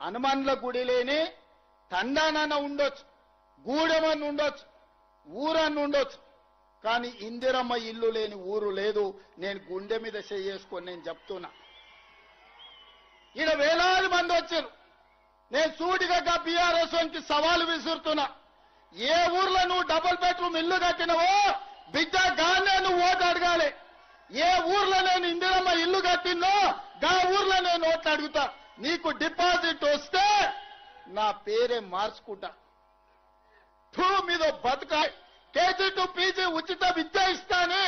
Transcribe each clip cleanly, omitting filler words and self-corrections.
హనుమాన్ల గుడి లేని తండానన్న ఉండొచ్చు, గూడెమన్న ఉండొచ్చు, ఊరన్న ఉండొచ్చు, కానీ ఇందిరమ్మ ఇల్లు లేని ఊరు లేదు. నేను గుండె మీద చేసుకొని నేను చెప్తున్నా. ఈడ వేలాది మంది వచ్చారు. నేను సూటిగా బీఆర్ఎస్ కి సవాలు విసురుతున్నా. ఏ ఊర్లో నువ్వు డబుల్ బెడ్రూమ్ ఇల్లు కట్టినవో బిడ్డ గానే నువ్వు ఓటు అడగాలి. ఏ ఊర్లో నేను ఇందిరమ్మ ఇల్లు కట్టినో గా ఊర్లో నేను ఓట్లు అడుగుతా. నీకు డిపాజిట్ వస్తే నా పేరే మార్చుకుంటా. మీద బతుకా కేజీ టు పీజీ ఉచిత విద్య ఇస్తాని,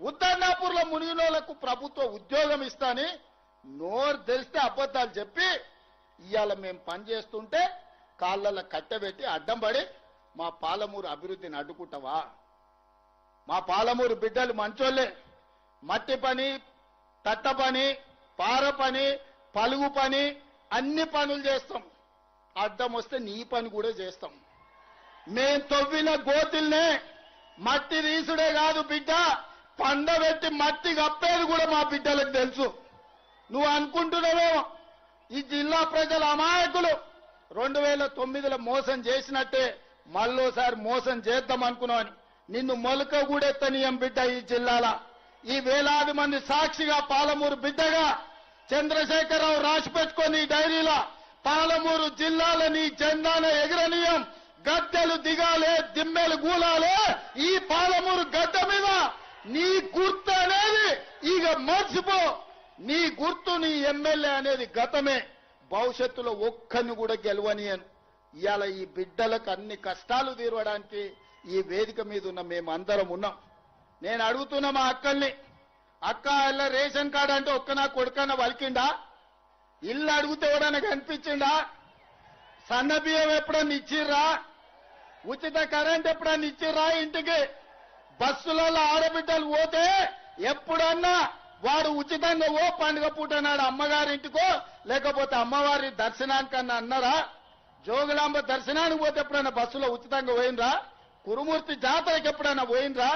ఉద్దర్నాపూర్లో మునిగినోళ్లకు ప్రభుత్వ ఉద్యోగం ఇస్తాని నోరు తెలిస్తే అబద్ధాలు చెప్పి ఇవాళ మేము పనిచేస్తుంటే కాళ్ళల్లో కట్టబెట్టి అడ్డం పడి మా పాలమూరు అభివృద్ధిని అడ్డుకుంటావా? మా పాలమూరు బిడ్డలు మంచోళ్లే. మట్టి పని, తట్ట పని, పార పని, పలుగు పని అన్ని పనులు చేస్తాం. అడ్డం వస్తే నీ పని కూడా చేస్తాం. మేం తవ్విన గోతుల్నే మట్టి తీసుడే కాదు బిడ్డ, పండబెట్టి మట్టి కప్పేది కూడా మా బిడ్డలకు తెలుసు. నువ్వు అనుకుంటున్నావేమో ఈ జిల్లా ప్రజల అమాయకులు 2009లో మోసం చేసినట్టే మళ్ళోసారి మోసం చేద్దాం అనుకున్నావని. నిన్ను మొలక కూడెత్తనీయం బిడ్డ. ఈ జిల్లాల ఈ వేలాది మంది సాక్షిగా పాలమూరు బిడ్డగా చంద్రశేఖరరావు రాసి పెట్టుకొని డైరీలో పాలమూరు జిల్లాల నీ జెండాన ఎగరనీయం, గద్దెలు దిగాలే, దిమ్మెలు గూలాలే. ఈ పాలమూరు గడ్డ మీద నీ గుర్తు అనేది ఇక మర్చిపో. నీ గుర్తు, నీ ఎమ్మెల్యే అనేది గతమే. భవిష్యత్తులో ఒక్కరిని కూడా గెలవనియను. ఇవాళ ఈ బిడ్డలకు అన్ని కష్టాలు తీరవడానికి ఈ వేదిక మీద ఉన్న మేమందరం ఉన్నాం. నేను అడుగుతున్నా మా అక్కల్ని, అక్క ఇలా రేషన్ కార్డు అంటే ఒక్క నా కొడుకన్నా వలికిండా? ఇల్లు అడిగితే ఎవడన్నా కనిపించిండా? సన్న బియ్యం ఎప్పుడన్నా ఇచ్చిర్రా? ఉచిత కరెంట్ ఎప్పుడన్నా ఇచ్చిర్రా? ఇంటికి బస్సులలో ఆడబిడ్డలు పోతే ఎప్పుడన్నా వాడు ఉచితంగా ఓ పండుగ పూట నాడు అమ్మగారింటికో లేకపోతే అమ్మవారి దర్శనానికన్నా అన్నారా? జోగులాంబ దర్శనానికి పోతే ఎప్పుడైనా బస్సులో ఉచితంగా పోయినరా? కురుమూర్తి జాతరకి ఎప్పుడైనా పోయినరా?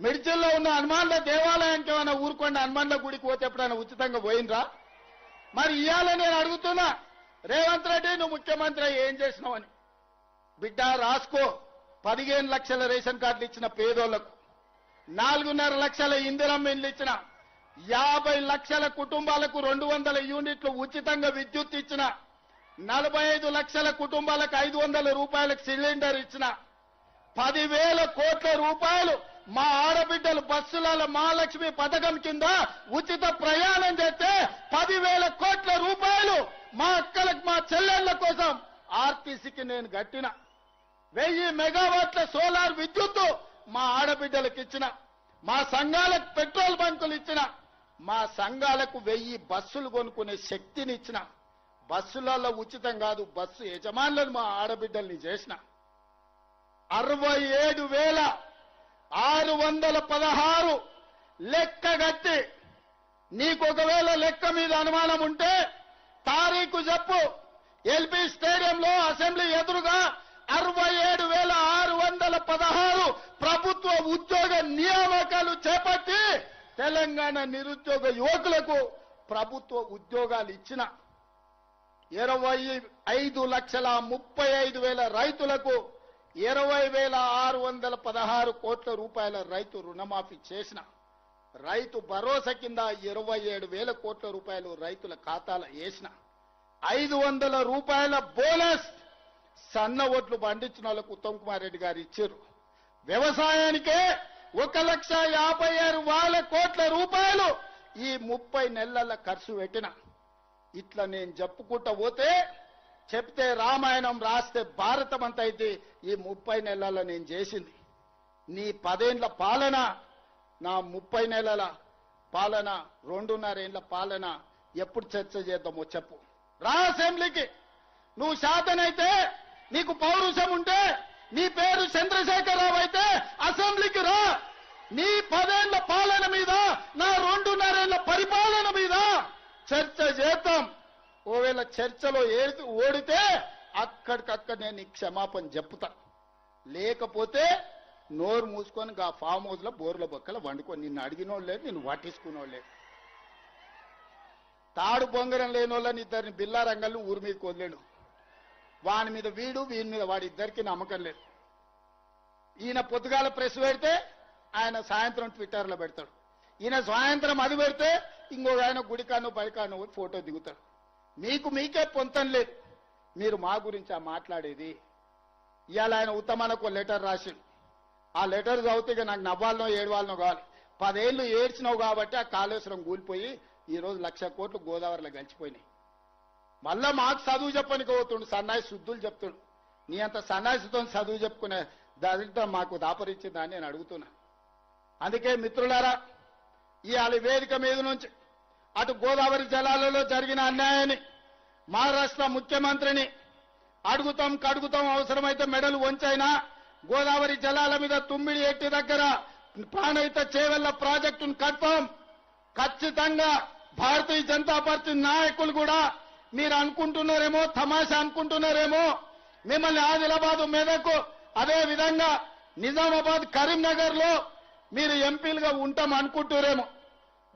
మిడ్జిల్లో ఉన్న హనుమాన్ల దేవాలయానికి ఏమైనా ఊరుకోండి హనుమాన్ల గుడికి పోతే ఎప్పుడైనా ఉచితంగా పోయినరా? మరి ఇవాళ నేను అడుగుతున్నా, రేవంత్ రెడ్డి నువ్వు ముఖ్యమంత్రి ఏం చేసినావని. బిడ్డ రాసుకో. 15 లక్షల రేషన్ కార్డులు ఇచ్చిన పేదోళ్లకు, 4.5 లక్షల ఇందిరమ్మ ఇండ్లు ఇచ్చిన, 50 లక్షల కుటుంబాలకు 200 యూనిట్లు ఉచితంగా విద్యుత్ ఇచ్చిన, 45 లక్షల కుటుంబాలకు 500 రూపాయలకు సిలిండర్ ఇచ్చిన, 10,000 కోట్ల రూపాయలు మా ఆడబిడ్డలు బస్సుల మహాలక్ష్మి పథకం కింద ఉచిత ప్రయాణం చేస్తే 10,000 కోట్ల రూపాయలు మా అక్కలకు, మా చెల్లెళ్ల కోసం ఆర్టీసీకి నేను కట్టిన, 1000 మెగావాట్ల సోలార్ విద్యుత్తు మా ఆడబిడ్డలకు ఇచ్చిన, మా సంఘాలకు పెట్రోల్ బంకులు ఇచ్చిన, మా సంఘాలకు 1000 బస్సులు కొనుక్కునే శక్తిని ఇచ్చిన, బస్సులలో ఉచితం కాదు బస్సు యజమానులను మా ఆడబిడ్డల్ని చేసిన, 67,616 లెక్క కట్టి, నీకు ఒకవేళ లెక్క మీద అనుమానం ఉంటే తారీఖు చెప్పు. ఎల్బీ స్టేడియంలో అసెంబ్లీ ఎదురుగా 67,616 ప్రభుత్వ ఉద్యోగ నియామకాలు చేపట్టి తెలంగాణ నిరుద్యోగ యువకులకు ప్రభుత్వ ఉద్యోగాలు ఇచ్చిన, 25,35,000 రైతులకు 20,616 కోట్ల రూపాయల రైతు రుణమాఫీ చేసిన, రైతు భరోసా కింద 27,000 కోట్ల రూపాయలు రైతుల ఖాతాలో వేసిన, 500 రూపాయల బోనస్ సన్న ఓట్లు పండించిన వాళ్ళకు ఉత్తమ్ కుమార్ రెడ్డి గారు ఇచ్చారు. వ్యవసాయానికే 1,56,000 కోట్ల రూపాయలు ఈ 30 నెలల ఖర్చు పెట్టిన. ఇట్లా నేను చెప్పుకుంటా పోతే చెప్తే రామాయణం రాస్తే భారతం అంత అయితే ఈ 30 నెలల నేను చేసింది. నీ 10 ఏళ్ల పాలన, నా 30 నెలల పాలన, 2.5 ఏళ్ల పాలన ఎప్పుడు చర్చ చేద్దామో చెప్పు. రా అసెంబ్లీకి. నువ్వు శాతనైతే, నీకు పౌరుషం ఉంటే, నీ పేరు చంద్రశేఖరరావు అయితే అసెంబ్లీకి రా. నీ 10 ఏళ్ల పాలన మీద, నా 2.5 ఏళ్ల పరిపాలన మీద చర్చ చేద్దాం. ఓవేళ చర్చలో ఓడితే అక్కడికక్కడ నేను క్షమాపణ చెప్తా. లేకపోతే నోరు మూసుకొని ఆ ఫామ్ హౌస్ లో బోర్ల బొక్కల వండుకొని నిన్ను అడిగినోళ్ళు లేదు, నిన్ను వాటిసుకున్నోళ్ళు లేదు. తాడు బొంగరం లేని వాళ్ళని ఇద్దరిని బిల్లా రంగల్ని ఊరి మీద వదిలేడు. వాని మీద వీని మీద వాడి ఇద్దరికి నమ్మకం లేదు. ఈయన పొద్దుగాల ప్రెస్ పెడితే ఆయన సాయంత్రం ట్విట్టర్లో పెడతాడు. ఈయన సాయంత్రం అది పెడితే ఇంకొక ఆయన గుడికాను బడికాను ఫోటో దిగుతాడు. మీకే పొంతం లేదు. మీరు మా గురించి మాట్లాడేది. ఇవాళ ఆయన ఉత్తమనకు లెటర్ రాసిండు. ఆ లెటర్ చదివితే ఇక నాకు నవ్వాలనో ఏడవాలనో కావాలి. 10 ఏళ్ళు ఏడ్చినావు కాబట్టి ఆ కాళేశ్వరం కూలిపోయి ఈరోజు 1,00,000 కోట్లు గోదావరిలో గడిచిపోయినాయి. మళ్ళా మాకు చదువు చెప్పనికి పోతుండు, సన్నాయి శుద్ధులు చెప్తుండు. నీ అంత సన్నాయితో చదువు చెప్పుకునే దాంట్లో మాకు దాపరిచ్చిందని నేను అడుగుతున్నా. అందుకే మిత్రులారా, ఇవాళ వేదిక మీద నుంచి అటు గోదావరి జలాలలో జరిగిన అన్యాయాన్ని మహారాష్ట్ర ముఖ్యమంత్రిని అడుగుతాం కడుగుతాం, అవసరమైతే మెడలు వంచైనా గోదావరి జలాల మీద తుమ్మిడి ఎట్టి దగ్గర ప్రాణహిత చేవెళ్ల ప్రాజెక్టును కడతాం. ఖచ్చితంగా భారతీయ జనతా పార్టీ నాయకులు కూడా మీరు అనుకుంటున్నారేమో, తమాషా అనుకుంటున్నారేమో, మిమ్మల్ని ఆదిలాబాద్ మెదక్ అదే విధంగా నిజామాబాద్ కరీంనగర్ లో మీరు ఎంపీలుగా ఉంటాం అనుకుంటున్నారేమో.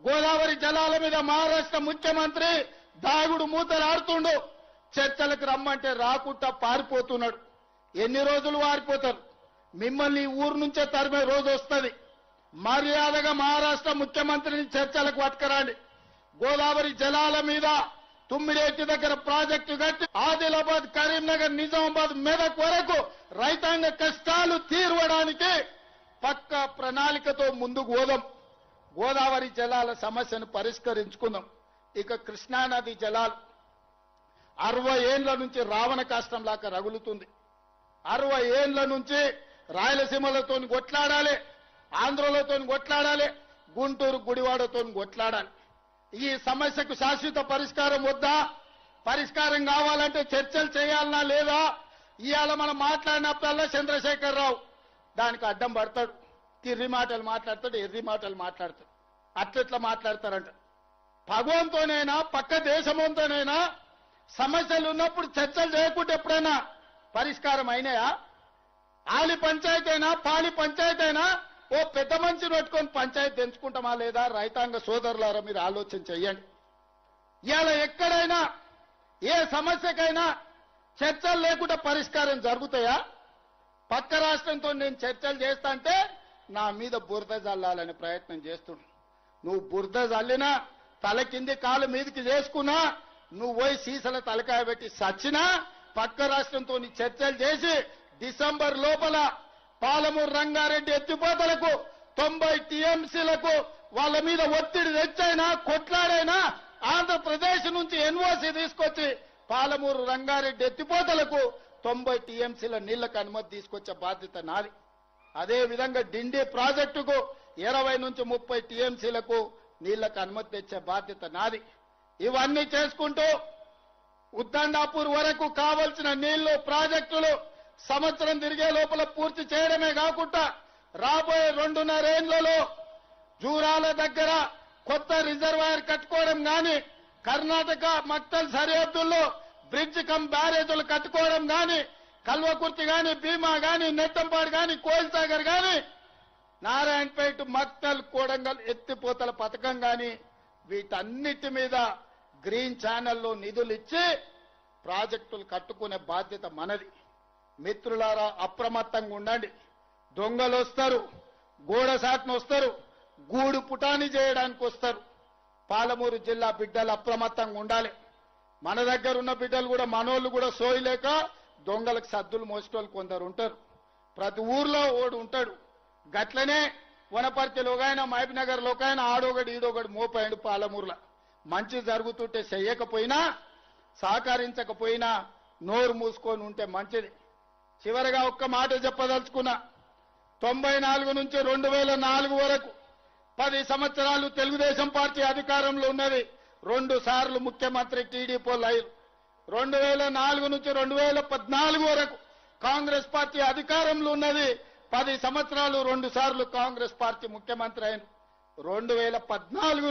గోదావరి జలాల మీద మహారాష్ట్ర ముఖ్యమంత్రి దాగుడు మూతలు ఆడుతుండు. చర్చలకు రమ్మంటే రాకుండా పారిపోతున్నాడు. ఎన్ని రోజులు వారిపోతారు? మిమ్మల్ని ఊరు నుంచే తరిమే రోజు వస్తుంది. మర్యాదగా మహారాష్ట్ర ముఖ్యమంత్రిని చర్చలకు పట్టుకురండి. గోదావరి జలాల మీద తుమ్మిడేటి దగ్గర ప్రాజెక్టు కట్టి ఆదిలాబాద్ కరీంనగర్ నిజామాబాద్ మెదక్ వరకు రైతాంగ కష్టాలు తీర్వడానికి పక్క ప్రణాళికతో ముందుకు పోదాం. గోదావరి జలాల సమస్యను పరిష్కరించుకుందాం. ఇక కృష్ణానది జలాలు 60 ఏండ్ల నుంచి రావణ కాష్టం లాగా రగులుతుంది. 60 ఏండ్ల నుంచి రాయలసీమలతో కొట్లాడాలి, ఆంధ్రలతో కొట్లాడాలి, గుంటూరు గుడివాడతో కొట్లాడాలి. ఈ సమస్యకు శాశ్వత పరిష్కారం వద్దా? పరిష్కారం కావాలంటే చర్చలు చేయాలనా లేదా? ఇవాళ మనం మాట్లాడినప్పుడల్లా చంద్రశేఖరరావు దానికి అడ్డం పడతాడు. తిర్రి మాటలు మాట్లాడతాడు, ఎర్రి మాటలు మాట్లాడతాడు. అట్లెట్లా మాట్లాడతారంట. భగవంతోనైనా పక్క దేశంతోనైనా సమస్యలు ఉన్నప్పుడు చర్చలు చేయకుంటే ఎప్పుడైనా పరిష్కారం అయినాయా? ఆలి పంచాయతీ అయినా పాలి పంచాయతీ అయినా ఓ పెద్ద మనిషిని పెట్టుకొని పంచాయతీ తెంచుకుంటామా లేదా? రైతాంగ సోదరులారా మీరు ఆలోచన చెయ్యండి. ఇవాళ ఎక్కడైనా ఏ సమస్యకైనా చర్చలు లేకుండా పరిష్కారం జరుగుతాయా? పక్క రాష్ట్రంతో నేను చర్చలు చేస్తా అంటే నా మీద బురద జల్లాలనే ప్రయత్నం చేస్తున్నాడు. నువ్వు బురద జల్లినా, తల కింది కాలు మీదకి చేసుకున్నా, నువ్వు పోయి సీసల తలకాయ పెట్టి సచ్చినా, పక్క రాష్ట్రంతో చర్చలు చేసి డిసెంబర్ లోపల పాలమూరు రంగారెడ్డి ఎత్తిపోతలకు 90 టీఎంసీలకు వాళ్ళ మీద ఒత్తిడి తెచ్చైనా కొట్లాడైనా ఆంధ్రప్రదేశ్ నుంచి ఎన్ఓసీ తీసుకొచ్చి పాలమూరు రంగారెడ్డి ఎత్తిపోతలకు 90 టీఎంసీల నీళ్లకు అనుమతి తీసుకొచ్చే బాధ్యత నాది. అదే విధంగా డిండి ప్రాజెక్టుకు 20 నుంచి 30 టీఎంసీలకు నీళ్లకు అనుమతి తెచ్చే బాధ్యత నాది. ఇవన్నీ చేసుకుంటూ ఉద్దండాపూర్ వరకు కావలసిన నీళ్లు ప్రాజెక్టులు సంవత్సరం తిరిగే లోపల పూర్తి చేయడమే కాకుండా రాబోయే 2.5 ఏళ్లలో జూరాల దగ్గర కొత్త రిజర్వాయర్ కట్టుకోవడం గాని, కర్ణాటక మక్తల్ సరిహద్దుల్లో బ్రిడ్జ్ కమ్ బ్యారేజీలు కట్టుకోవడం గాని, కల్వకుర్తి గాని, భీమా గాని, నెట్టంపాడు గాని, కోయిల్సాగర్ గాని, నారాయణపేట మక్తల్ కోడంగల్ ఎత్తిపోతల పథకం గాని, వీటన్నిటి మీద గ్రీన్ ఛానల్లో నిధులు ఇచ్చి ప్రాజెక్టులు కట్టుకునే బాధ్యత మనది. మిత్రులారా, అప్రమత్తంగా ఉండండి. దొంగలు వస్తారు, గోడ సాటును వస్తారు, గూడు పుటాని చేయడానికి వస్తారు. పాలమూరు జిల్లా బిడ్డలు అప్రమత్తంగా ఉండాలి. మన దగ్గర ఉన్న బిడ్డలు కూడా మనోళ్ళు కూడా సోయలేక దొంగలకు సద్దులు మోసేటోళ్ళు కొందరు ఉంటారు. ప్రతి ఊర్లో ఓడు ఉంటాడు. గట్లనే వనపర్తిలో ఒకైనా, మహబూబ్నగర్లో ఒకైనా ఆడొకడు ఈడొకడు మోపాడు. పాలమూరులో మంచి జరుగుతుంటే చెయ్యకపోయినా, సహకరించకపోయినా నోరు మూసుకొని ఉంటే మంచిది. చివరిగా ఒక్క మాట చెప్పదలుచుకున్నా. 94 నుంచి 2004 వరకు 10 సంవత్సరాలు తెలుగుదేశం పార్టీ అధికారంలో ఉన్నది. 2 సార్లు ముఖ్యమంత్రి టీడీపీ లైన్. 2004 నుంచి 2014 వరకు కాంగ్రెస్ పార్టీ అధికారంలో ఉన్నది. 10 సంవత్సరాలు 2 సార్లు కాంగ్రెస్ పార్టీ ముఖ్యమంత్రి అయిన 2014